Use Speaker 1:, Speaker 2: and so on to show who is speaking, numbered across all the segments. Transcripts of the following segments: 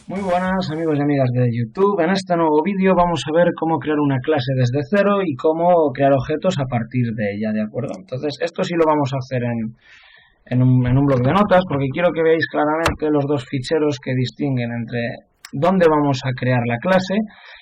Speaker 1: Muy buenas amigos y amigas de YouTube. En este nuevo vídeo vamos a ver cómo crear una clase desde cero y cómo crear objetos a partir de ella, ¿de acuerdo? Entonces esto sí lo vamos a hacer en un bloc de notas porque quiero que veáis claramente los dos ficheros que distinguen entre dónde vamos a crear la clase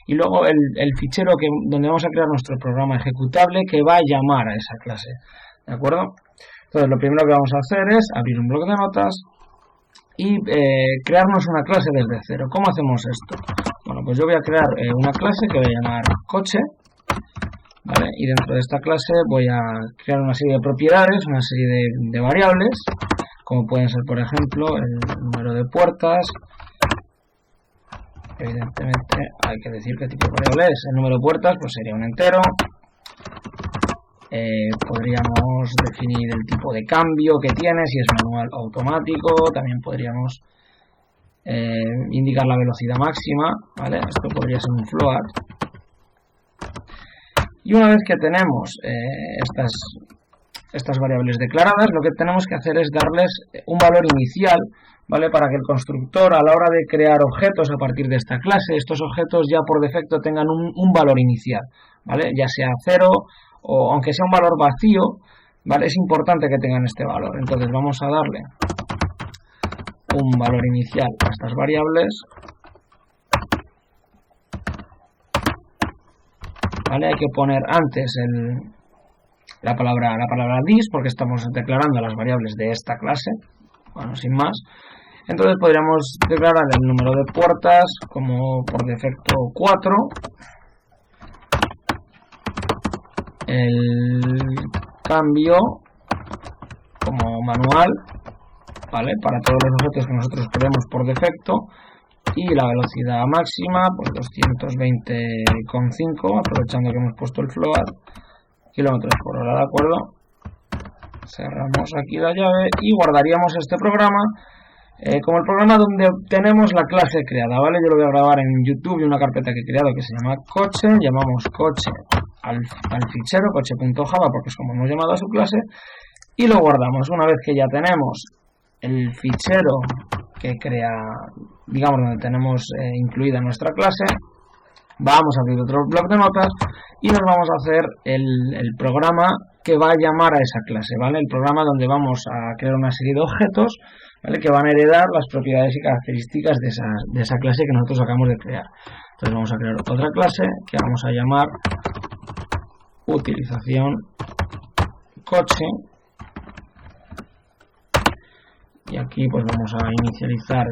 Speaker 1: y luego el fichero donde vamos a crear nuestro programa ejecutable que va a llamar a esa clase, ¿de acuerdo? Entonces lo primero que vamos a hacer es abrir un bloc de notas y crearnos una clase desde cero. ¿Cómo hacemos esto? Bueno, pues yo voy a crear una clase que voy a llamar coche, ¿vale? Y dentro de esta clase voy a crear una serie de propiedades, una serie de variables, como pueden ser, por ejemplo, el número de puertas. Evidentemente hay que decir qué tipo de variable es. El número de puertas pues sería un entero. Podríamos definir el tipo de cambio que tiene, si es manual o automático. También podríamos indicar la velocidad máxima, ¿vale? Esto podría ser un float. Y una vez que tenemos estas variables declaradas, lo que tenemos que hacer es darles un valor inicial, ¿vale? Para que el constructor, a la hora de crear objetos a partir de esta clase, estos objetos ya por defecto tengan un valor inicial, ¿vale? Ya sea 0 o aunque sea un valor vacío, ¿vale? Es importante que tengan este valor. Entonces vamos a darle un valor inicial a estas variables, ¿vale? Hay que poner antes la palabra this porque estamos declarando las variables de esta clase, bueno, sin más. Entonces podríamos declarar el número de puertas como por defecto 4, el cambio como manual, ¿vale? Para todos los objetos que nosotros creemos por defecto, y la velocidad máxima pues 220,5, aprovechando que hemos puesto el float, kilómetros por hora, ¿de acuerdo? Cerramos aquí la llave y guardaríamos este programa como el programa donde obtenemos la clase creada, ¿vale? Yo lo voy a grabar en YouTube y una carpeta que he creado que se llama coche. Llamamos coche al fichero coche.java porque es como hemos llamado a su clase y lo guardamos. Una vez que ya tenemos el fichero que crea, digamos, donde tenemos incluida nuestra clase, vamos a abrir otro bloc de notas y nos vamos a hacer el programa que va a llamar a esa clase, ¿vale? El programa donde vamos a crear una serie de objetos, ¿vale? Que van a heredar las propiedades y características de esa clase que nosotros acabamos de crear. Entonces vamos a crear otra clase que vamos a llamar utilización coche. Y aquí pues vamos a inicializar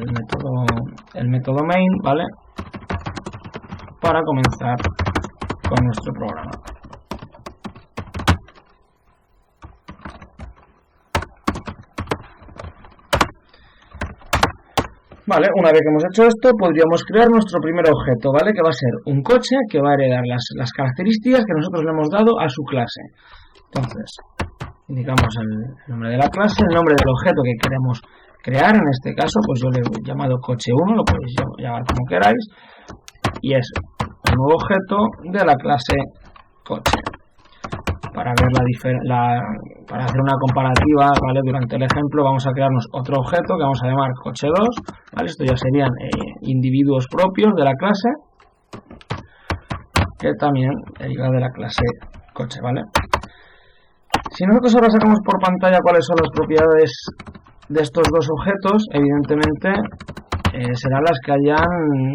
Speaker 1: el método main, ¿vale? Para comenzar con nuestro programa. Vale, una vez que hemos hecho esto, podríamos crear nuestro primer objeto, ¿vale? Que va a ser un coche que va a heredar las características que nosotros le hemos dado a su clase. Entonces, indicamos el nombre de la clase, el nombre del objeto que queremos crear. En este caso, pues yo le he llamado coche 1, lo podéis llamar como queráis. Y es un nuevo objeto de la clase coche. Para ver para hacer una comparativa, ¿vale? Durante el ejemplo vamos a crearnos otro objeto que vamos a llamar coche 2, ¿vale? Esto ya serían individuos propios de la clase que también deriva de la clase coche, ¿vale? Si nosotros ahora sacamos por pantalla cuáles son las propiedades de estos dos objetos, evidentemente serán las que hayan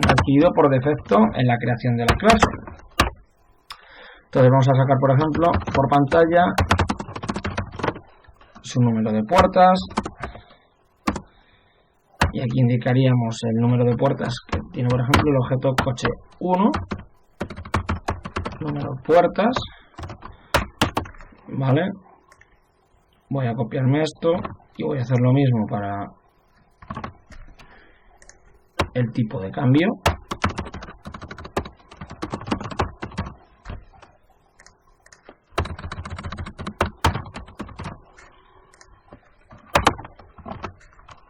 Speaker 1: adquirido por defecto en la creación de la clase. Entonces vamos a sacar, por ejemplo, por pantalla su número de puertas. Y aquí indicaríamos el número de puertas que tiene, por ejemplo, el objeto coche 1. Número de puertas. ¿Vale? Voy a copiarme esto y voy a hacer lo mismo para el tipo de cambio.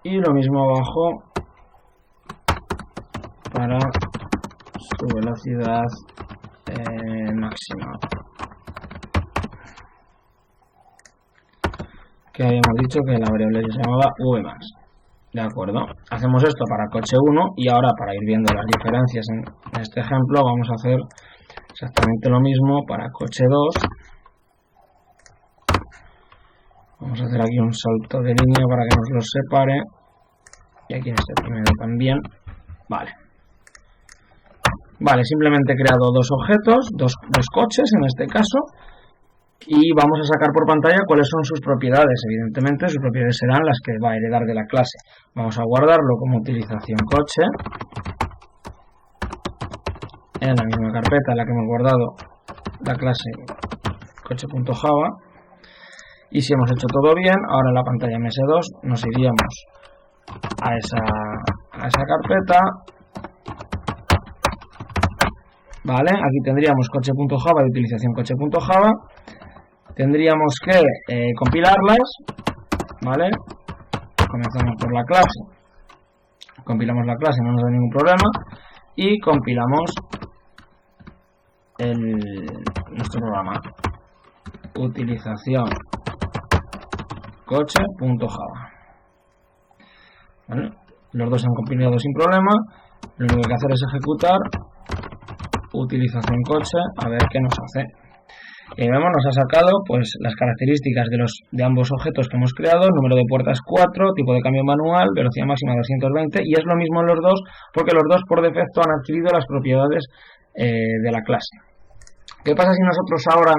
Speaker 1: Y lo mismo abajo para su velocidad máxima. Que habíamos dicho que la variable se llamaba vmax. ¿De acuerdo? Hacemos esto para coche 1 y ahora para ir viendo las diferencias en este ejemplo vamos a hacer exactamente lo mismo para coche 2. Vamos a hacer aquí un salto de línea para que nos los separe. Y aquí en este primero también. Vale, simplemente he creado dos objetos, dos coches en este caso. Y vamos a sacar por pantalla cuáles son sus propiedades. Evidentemente sus propiedades serán las que va a heredar de la clase. Vamos a guardarlo como utilización coche. En la misma carpeta en la que hemos guardado la clase coche.java. Y si hemos hecho todo bien, ahora en la pantalla MS2 nos iríamos a esa carpeta. Vale, aquí tendríamos coche.java y utilización coche.java. Tendríamos que compilarlas, ¿vale? Comenzamos por la clase. Compilamos la clase, no nos da ningún problema. Y compilamos nuestro programa. Utilización coche.java. ¿Vale? Los dos se han compilado sin problema. Lo único que hay que hacer es ejecutar utilización coche, a ver qué nos hace. Y vemos, nos ha sacado pues las características de ambos objetos que hemos creado, número de puertas 4, tipo de cambio manual, velocidad máxima 220, y es lo mismo en los dos, porque los dos por defecto han adquirido las propiedades de la clase. ¿Qué pasa si nosotros ahora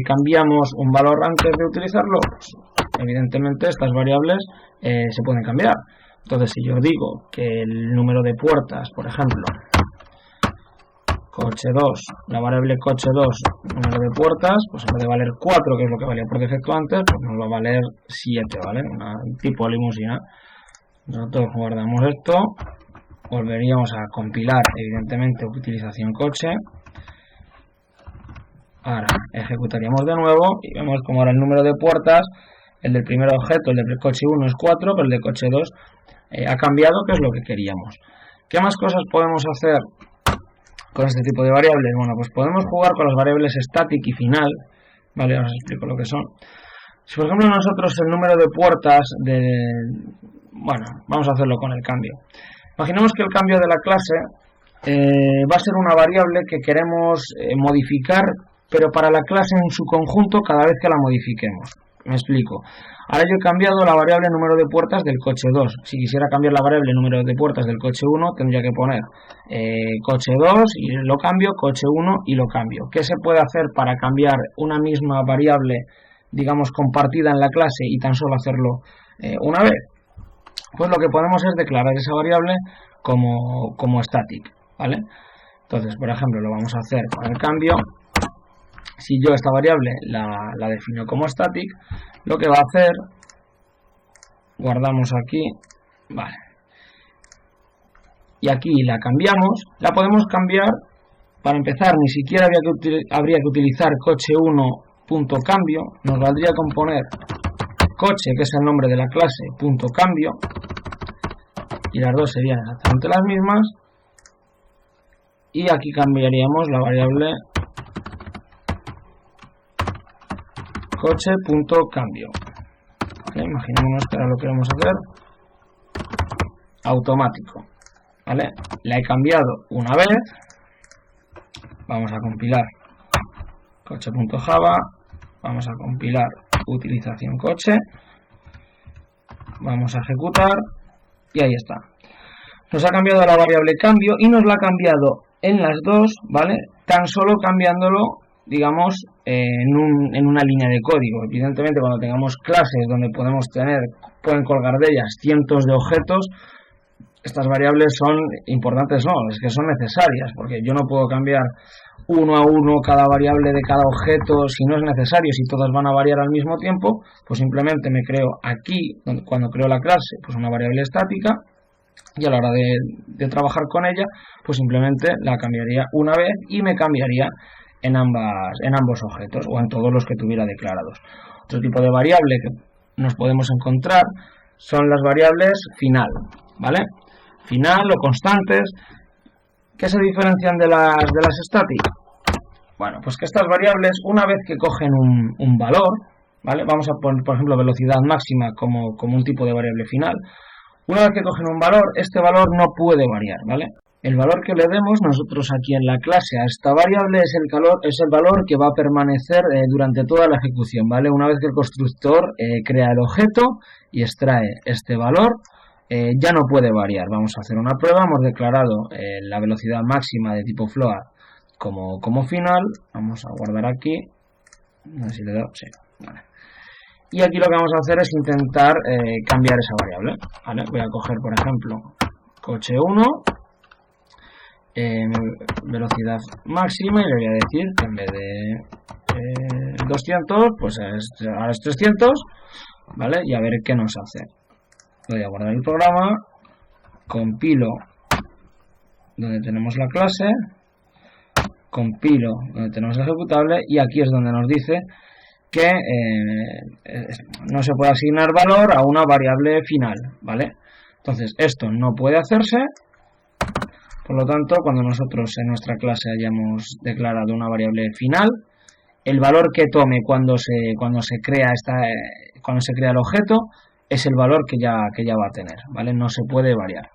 Speaker 1: cambiamos un valor antes de utilizarlo? Pues, evidentemente estas variables se pueden cambiar. Entonces, si yo digo que el número de puertas, por ejemplo, coche 2, la variable coche 2, número de puertas, pues en vez de valer 4, que es lo que valía por defecto antes, pues nos va a valer 7, ¿vale? Un tipo limusina. Nosotros guardamos esto, volveríamos a compilar, evidentemente, utilización coche. Ahora ejecutaríamos de nuevo y vemos como ahora el número de puertas, el del primer objeto, el del coche 1 es 4, pero el de coche 2 ha cambiado, que es lo que queríamos. ¿Qué más cosas podemos hacer con este tipo de variables? Bueno, pues podemos jugar con las variables static y final, ¿vale? Ahora os explico lo que son. Si por ejemplo nosotros el número de puertas bueno, vamos a hacerlo con el cambio. Imaginemos que el cambio de la clase va a ser una variable que queremos modificar, pero para la clase en su conjunto cada vez que la modifiquemos. Me explico. Ahora yo he cambiado la variable número de puertas del coche 2. Si quisiera cambiar la variable número de puertas del coche 1, tendría que poner coche 2 y lo cambio, coche 1 y lo cambio. ¿Qué se puede hacer para cambiar una misma variable, digamos, compartida en la clase y tan solo hacerlo una vez? Pues lo que podemos es declarar esa variable como static, ¿vale? Entonces, por ejemplo, lo vamos a hacer con el cambio. Si yo esta variable la defino como static, lo que va a hacer, guardamos aquí, vale, y aquí la cambiamos, la podemos cambiar. Para empezar, ni siquiera habría que utilizar coche1.cambio, nos valdría con poner coche, que es el nombre de la clase, .cambio, y las dos serían exactamente las mismas, y aquí cambiaríamos la variable coche.cambio. ¿Vale? Imaginémonos que ahora lo queremos hacer automático. ¿Vale? La he cambiado una vez. Vamos a compilar coche.java. Vamos a compilar utilización coche. Vamos a ejecutar. Y ahí está. Nos ha cambiado la variable cambio y nos la ha cambiado en las dos, ¿vale? Tan solo cambiándolo, digamos, en una línea de código. Evidentemente, cuando tengamos clases donde pueden colgar de ellas cientos de objetos, estas variables son importantes, no, es que son necesarias, porque yo no puedo cambiar uno a uno cada variable de cada objeto si no es necesario. Si todas van a variar al mismo tiempo, pues simplemente me creo aquí, cuando creo la clase, pues una variable estática, y a la hora de trabajar con ella, pues simplemente la cambiaría una vez y me cambiaría en ambos objetos o en todos los que tuviera declarados. Otro tipo de variable que nos podemos encontrar son las variables final, ¿vale? Final o constantes. ¿Qué se diferencian de las static? Bueno, pues que estas variables, una vez que cogen un valor, ¿vale? Vamos a poner, por ejemplo, velocidad máxima como un tipo de variable final. Una vez que cogen un valor, este valor no puede variar, ¿vale? El valor que le demos nosotros aquí en la clase a esta variable es el valor que va a permanecer durante toda la ejecución, ¿vale? Una vez que el constructor crea el objeto y extrae este valor, ya no puede variar. Vamos a hacer una prueba. Hemos declarado la velocidad máxima de tipo float como final. Vamos a guardar aquí. A ver si le doy. Sí, vale. Y aquí lo que vamos a hacer es intentar cambiar esa variable, ¿vale? Voy a coger, por ejemplo, coche 1, velocidad máxima, y le voy a decir que en vez de 200, pues ahora es 300, ¿vale? Y a ver qué nos hace. Voy a guardar el programa, compilo donde tenemos la clase, compilo donde tenemos el ejecutable, y aquí es donde nos dice que no se puede asignar valor a una variable final, ¿vale? Entonces esto no puede hacerse. Por lo tanto, cuando nosotros en nuestra clase hayamos declarado una variable final, el valor que tome cuando se crea el objeto es el valor que ya va a tener, ¿vale? No se puede variar.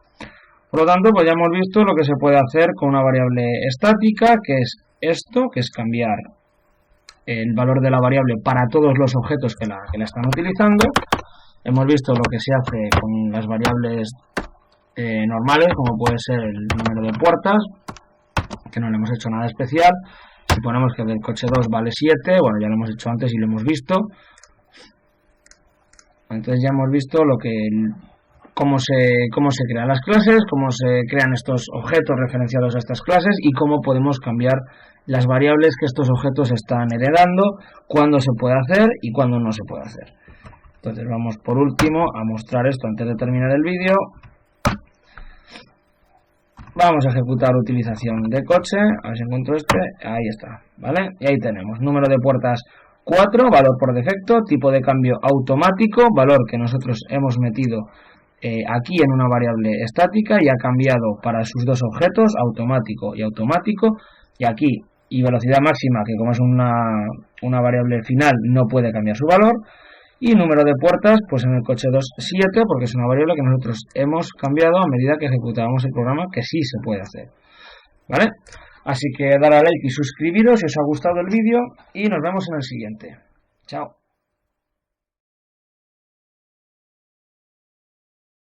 Speaker 1: Por lo tanto, pues ya hemos visto lo que se puede hacer con una variable estática, que es esto, que es cambiar el valor de la variable para todos los objetos que la están utilizando. Hemos visto lo que se hace con las variables normales, como puede ser el número de puertas, que no le hemos hecho nada especial. Si ponemos que del coche 2 vale 7, bueno, ya lo hemos hecho antes y lo hemos visto. Entonces ya hemos visto cómo se crean las clases, cómo se crean estos objetos referenciados a estas clases y cómo podemos cambiar las variables que estos objetos están heredando, cuándo se puede hacer y cuándo no se puede hacer. Entonces vamos por último a mostrar esto antes de terminar el vídeo. Vamos a ejecutar utilización de coche, a ver si encuentro ahí está, ¿vale? Y ahí tenemos número de puertas 4, valor por defecto, tipo de cambio automático, valor que nosotros hemos metido aquí en una variable estática y ha cambiado para sus dos objetos, automático y automático, y aquí, y velocidad máxima, que como es una variable final no puede cambiar su valor, y número de puertas, pues en el coche 2, 7, porque es una variable que nosotros hemos cambiado a medida que ejecutábamos el programa, que sí se puede hacer, ¿vale? Así que dar a like y suscribiros si os ha gustado el vídeo y nos vemos en el siguiente. Chao.